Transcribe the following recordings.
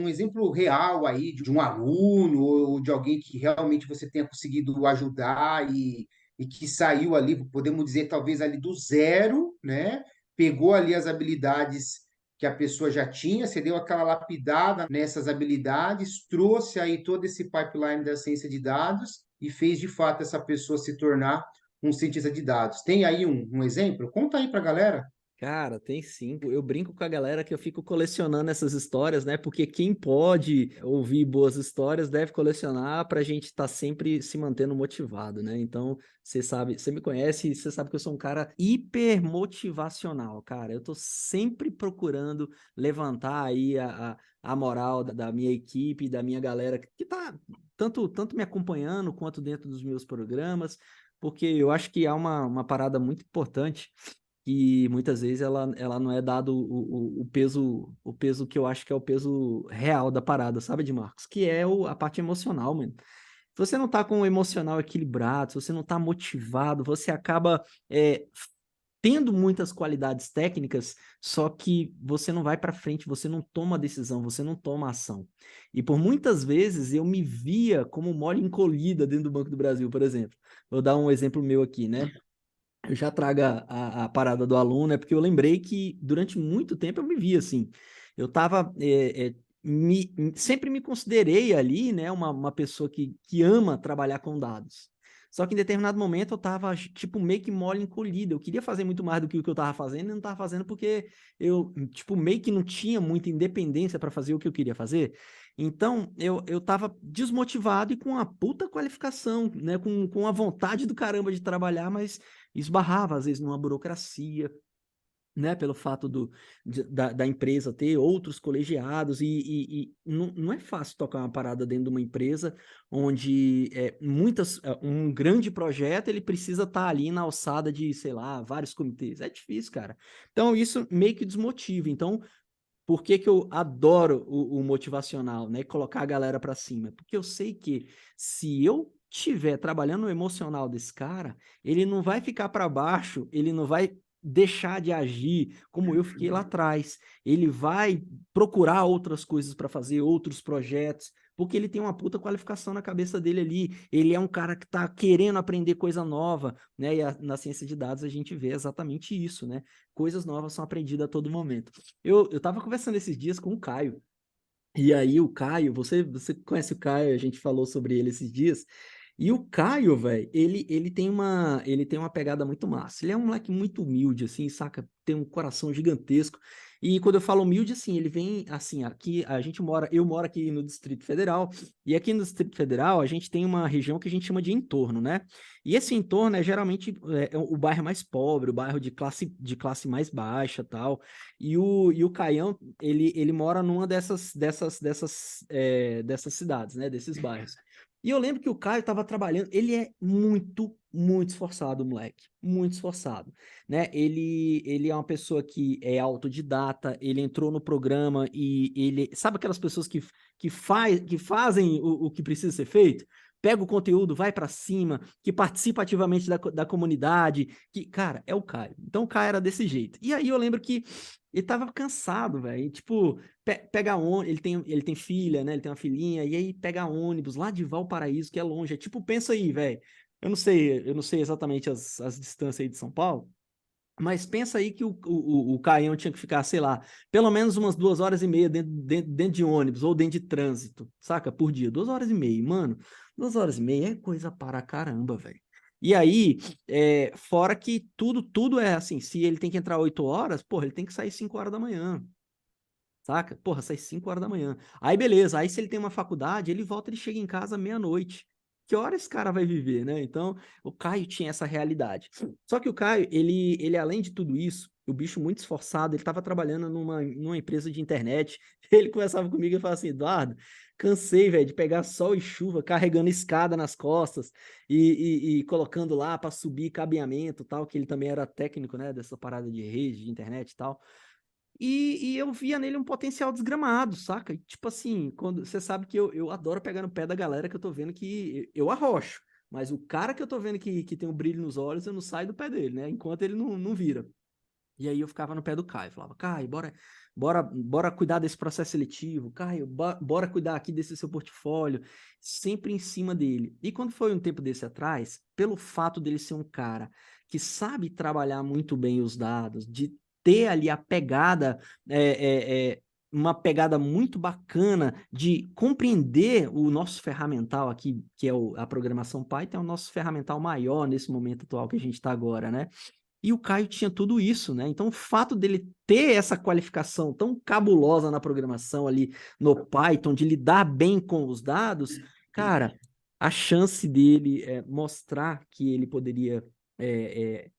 um exemplo real aí de um aluno ou de alguém que realmente você tenha conseguido ajudar e que saiu ali, podemos dizer, talvez ali do zero, né? Pegou ali as habilidades que a pessoa já tinha, você deu aquela lapidada nessas habilidades, trouxe aí todo esse pipeline da ciência de dados e fez de fato essa pessoa se tornar um cientista de dados. Tem aí um exemplo? Conta aí para a galera. Cara, tem sim. Eu brinco com a galera que eu fico colecionando essas histórias, né? Porque quem pode ouvir boas histórias deve colecionar para a gente estar sempre se mantendo motivado, né? Então, você sabe, você me conhece, você sabe que eu sou um cara hiper motivacional, cara. Eu tô sempre procurando levantar aí a moral da minha equipe, da minha galera que tá tanto me acompanhando quanto dentro dos meus programas, porque eu acho que há uma parada muito importante que muitas vezes ela não é dado o peso que eu acho que é o peso real da parada, sabe, de Marcos? Que é a parte emocional, mano. Se você não tá com o emocional equilibrado, se você não tá motivado, você acaba tendo muitas qualidades técnicas, só que você não vai para frente, você não toma decisão, você não toma ação. E por muitas vezes eu me via como mole encolhida dentro do Banco do Brasil, por exemplo. Vou dar um exemplo meu aqui, né? Eu já trago a parada do aluno, é porque eu lembrei que durante muito tempo eu me via assim. Eu estava. Sempre me considerei ali, né, uma pessoa que ama trabalhar com dados. Só que em determinado momento eu estava, tipo, meio que mole encolhido. Eu queria fazer muito mais do que o que eu estava fazendo e não estava fazendo porque eu, tipo, meio que não tinha muita independência para fazer o que eu queria fazer. Então, eu tava desmotivado e com uma puta qualificação, né, com a vontade do caramba de trabalhar, mas esbarrava, às vezes, numa burocracia, né, pelo fato da empresa ter outros colegiados, e não é fácil tocar uma parada dentro de uma empresa onde um grande projeto ele precisa estar ali na alçada de, sei lá, vários comitês. É difícil, cara. Então, isso meio que desmotiva. Então, por que que eu adoro o motivacional, né? Colocar a galera para cima? Porque eu sei que se eu estiver trabalhando no emocional desse cara, ele não vai ficar para baixo, ele não vai deixar de agir como eu fiquei lá atrás. Ele vai procurar outras coisas para fazer, outros projetos, porque ele tem uma puta qualificação na cabeça dele ali. Ele é um cara que está querendo aprender coisa nova, né? E na ciência de dados a gente vê exatamente isso, né? Coisas novas são aprendidas a todo momento. Eu tava conversando esses dias com o Caio. E aí o Caio, você conhece o Caio, a gente falou sobre ele esses dias. E o Caio, velho, ele tem uma pegada muito massa. Ele é um moleque muito humilde, assim, saca? Tem um coração gigantesco. E quando eu falo humilde, assim, ele vem, assim, aqui, eu moro aqui no Distrito Federal, e aqui no Distrito Federal a gente tem uma região que a gente chama de entorno, né? E esse entorno é geralmente o bairro mais pobre, o bairro de classe mais baixa, tal. E o Caião, ele mora numa dessas cidades, né? Desses bairros. E eu lembro que o Caio estava trabalhando, ele é muito, muito esforçado, moleque, muito esforçado, né? Ele é uma pessoa que é autodidata, ele entrou no programa e ele, sabe aquelas pessoas que fazem o que precisa ser feito? Pega o conteúdo, vai para cima, que participa ativamente da comunidade, cara, é o Caio. Então o Caio era desse jeito. E aí eu lembro que ele tava cansado, velho. Tipo, pega ônibus, ele tem filha, né? Ele tem uma filhinha, e aí pega ônibus lá de Valparaíso, que é longe. É tipo, pensa aí, velho. Eu não sei exatamente as distâncias aí de São Paulo, mas pensa aí que o Caião tinha que ficar, sei lá, pelo menos umas 2 horas e meia dentro de ônibus ou dentro de trânsito, saca? Por dia. 2 horas e meia, mano. 2 horas e meia é coisa para caramba, velho. E aí, fora que tudo é assim, se ele tem que entrar 8 horas, porra, ele tem que sair 5 horas da manhã. Saca? Porra, sai 5 horas da manhã. Aí beleza, aí se ele tem uma faculdade, ele volta, ele chega em casa meia-noite. Que hora esse cara vai viver, né? Então, o Caio tinha essa realidade. Só que o Caio, ele além de tudo isso, o bicho muito esforçado, ele estava trabalhando numa empresa de internet. Ele conversava comigo e falava assim: Eduardo, cansei, velho, de pegar sol e chuva, carregando escada nas costas e colocando lá para subir cabeamento e tal, que ele também era técnico, né, dessa parada de rede, de internet e tal. E eu via nele um potencial desgramado, saca? E, tipo assim, quando você sabe que eu adoro pegar no pé da galera que eu tô vendo que eu arrocho. Mas o cara que eu tô vendo que tem um brilho nos olhos, eu não saio do pé dele, né? Enquanto ele não vira. E aí eu ficava no pé do Caio, falava, Caio, bora cuidar desse processo seletivo, Caio, bora cuidar aqui desse seu portfólio, sempre em cima dele. E quando foi um tempo desse atrás, pelo fato dele ser um cara que sabe trabalhar muito bem os dados, de ter ali a pegada, uma pegada muito bacana de compreender o nosso ferramental aqui, que é a programação Python, é o nosso ferramental maior nesse momento atual que a gente está agora, né? E o Caio tinha tudo isso, né? Então, o fato dele ter essa qualificação tão cabulosa na programação ali no Python, de lidar bem com os dados, cara, a chance dele mostrar que ele poderia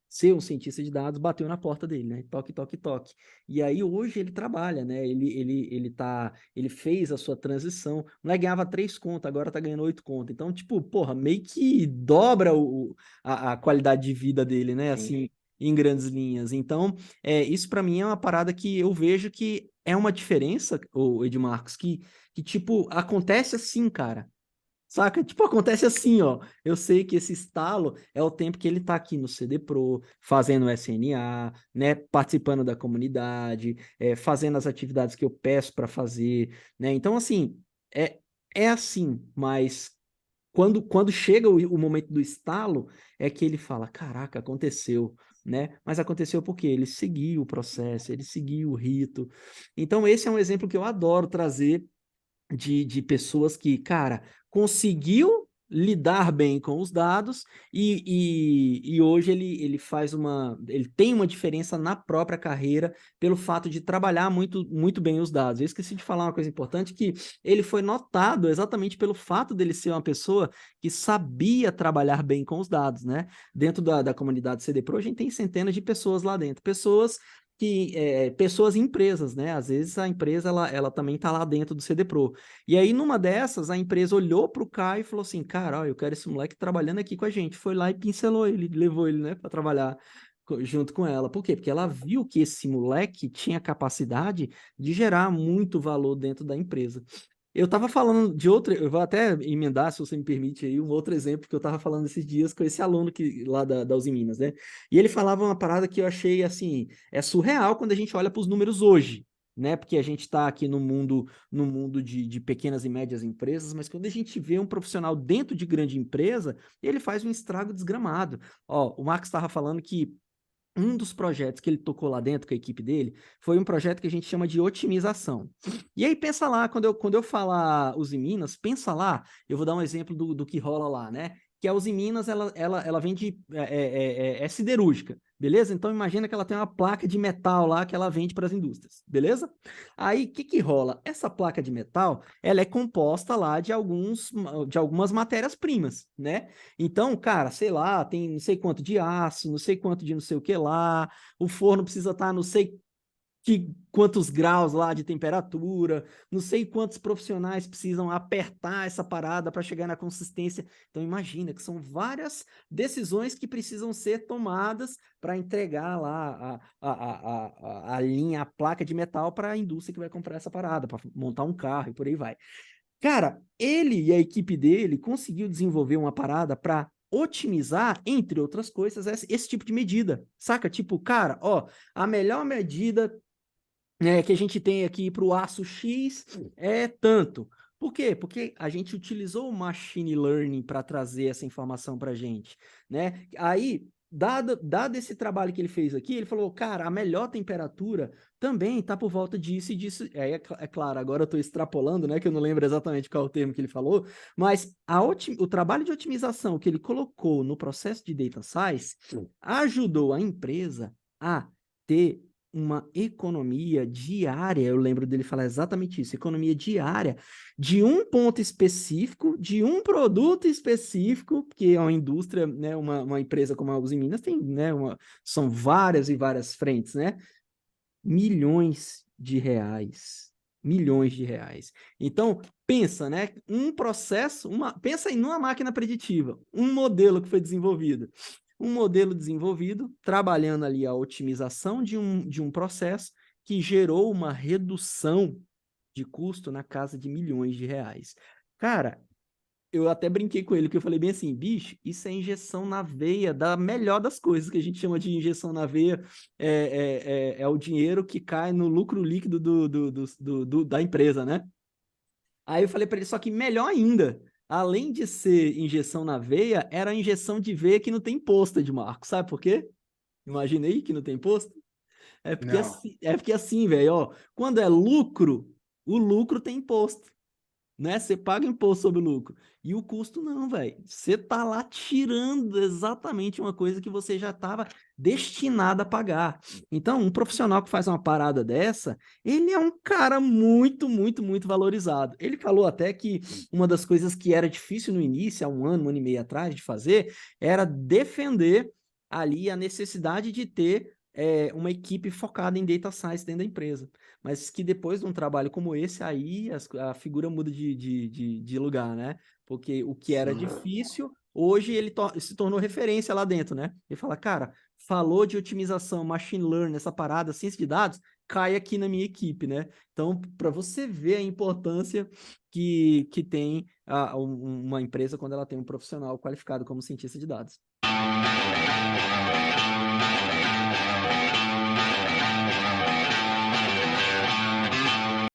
ser um cientista de dados bateu na porta dele, né? Toque, toque, toque. E aí, hoje, ele trabalha, né? Ele fez a sua transição. Não é ganhava 3 contas, agora tá ganhando 8 contas. Então, tipo, porra, meio que dobra a qualidade de vida dele, né? Assim, em grandes linhas. Então, isso para mim é uma parada que eu vejo que é uma diferença, o Edmarcos, que tipo, acontece assim, cara. Saca? Tipo, acontece assim, ó. Eu sei que esse estalo é o tempo que ele tá aqui no CD Pro, fazendo o SNA, né? Participando da comunidade, fazendo as atividades que eu peço para fazer, né? Então, assim, é assim, mas quando chega o momento do estalo, é que ele fala, caraca, aconteceu, né? Mas aconteceu porque ele seguiu o processo, ele seguiu o rito. Então, esse é um exemplo que eu adoro trazer de pessoas que, cara, conseguiu lidar bem com os dados e hoje ele ele tem uma diferença na própria carreira pelo fato de trabalhar muito, muito bem os dados. Eu esqueci de falar uma coisa importante, que ele foi notado exatamente pelo fato dele ser uma pessoa que sabia trabalhar bem com os dados, né? Dentro da comunidade CD Pro, a gente tem centenas de pessoas lá dentro, pessoas e empresas, né? Às vezes a empresa ela também está lá dentro do CD Pro. E aí, numa dessas, a empresa olhou para o Caio e falou assim: cara, ó, eu quero esse moleque trabalhando aqui com a gente. Foi lá e pincelou ele, levou ele, né, para trabalhar junto com ela. Por quê? Porque ela viu que esse moleque tinha capacidade de gerar muito valor dentro da empresa. Eu estava falando de outro, eu vou até emendar, se você me permite aí, um outro exemplo que eu estava falando esses dias com esse aluno lá da Uzi Minas, né? E ele falava uma parada que eu achei, assim, é surreal quando a gente olha para os números hoje, né? Porque a gente está aqui no mundo de pequenas e médias empresas, mas quando a gente vê um profissional dentro de grande empresa, ele faz um estrago desgramado. Ó, o Marcos estava falando que um dos projetos que ele tocou lá dentro com a equipe dele foi um projeto que a gente chama de otimização. E aí, pensa lá, quando eu falar Uzi Minas, pensa lá, eu vou dar um exemplo do que rola lá, né? Que a Uzi Minas, ela vende, é siderúrgica, beleza? Então, imagina que ela tem uma placa de metal lá que ela vende para as indústrias, beleza? Aí, o que rola? Essa placa de metal, ela é composta lá de algumas matérias-primas, né? Então, cara, sei lá, tem não sei quanto de aço, não sei quanto de não sei o que lá, o forno precisa estar não sei quantos graus lá de temperatura, não sei quantos profissionais precisam apertar essa parada para chegar na consistência. Então, imagina que são várias decisões que precisam ser tomadas para entregar lá a linha, a placa de metal para a indústria que vai comprar essa parada, para montar um carro e por aí vai. Cara, ele e a equipe dele conseguiu desenvolver uma parada para otimizar, entre outras coisas, esse tipo de medida, saca? Tipo, cara, ó, a melhor medida que a gente tem aqui para o aço X é tanto. Por quê? Porque a gente utilizou o machine learning para trazer essa informação para a gente, né? Aí, dado esse trabalho que ele fez aqui, ele falou, cara, a melhor temperatura também está por volta disso e disso. É claro, agora eu estou extrapolando, né? Que eu não lembro exatamente qual é o termo que ele falou, mas o trabalho de otimização que ele colocou no processo de data science ajudou a empresa a ter uma economia diária, eu lembro dele falar exatamente isso, economia diária de um ponto específico, de um produto específico, que é uma indústria, né, uma empresa como a Uzi Minas tem, né, são várias e várias frentes, né, milhões de reais, milhões de reais. Então, pensa, né, um processo, pensa em uma máquina preditiva, um modelo que foi desenvolvido. Um modelo desenvolvido, trabalhando ali a otimização de um processo que gerou uma redução de custo na casa de milhões de reais. Cara, Eu até brinquei com ele, que eu falei bem assim, bicho, isso é injeção na veia, da melhor das coisas que a gente chama de injeção na veia, é o dinheiro que cai no lucro líquido da empresa, né? Aí eu falei para ele, só que melhor ainda, além de ser injeção na veia, era a injeção de veia que não tem imposto, Edmarco, sabe por quê? Imaginei que não tem imposto. Não. É porque assim, velho, ó, quando é lucro, o lucro tem imposto, né? Você paga imposto sobre o lucro. E o custo não, velho. Você tá lá tirando exatamente uma coisa que você já estava destinado a pagar. Então, um profissional que faz uma parada dessa, ele é um cara muito, muito, muito valorizado. Ele falou até que uma das coisas que era difícil no início, há um ano e meio atrás, de fazer, era defender ali a necessidade de ter uma equipe focada em data science dentro da empresa, mas que depois de um trabalho como esse, aí a figura muda de lugar, né? Porque o que era Sim. difícil, hoje ele se tornou referência lá dentro, né? Ele fala, cara, falou de otimização, machine learning, essa parada, ciência de dados, cai aqui na minha equipe, né? Então, para você ver a importância que tem uma empresa quando ela tem um profissional qualificado como cientista de dados.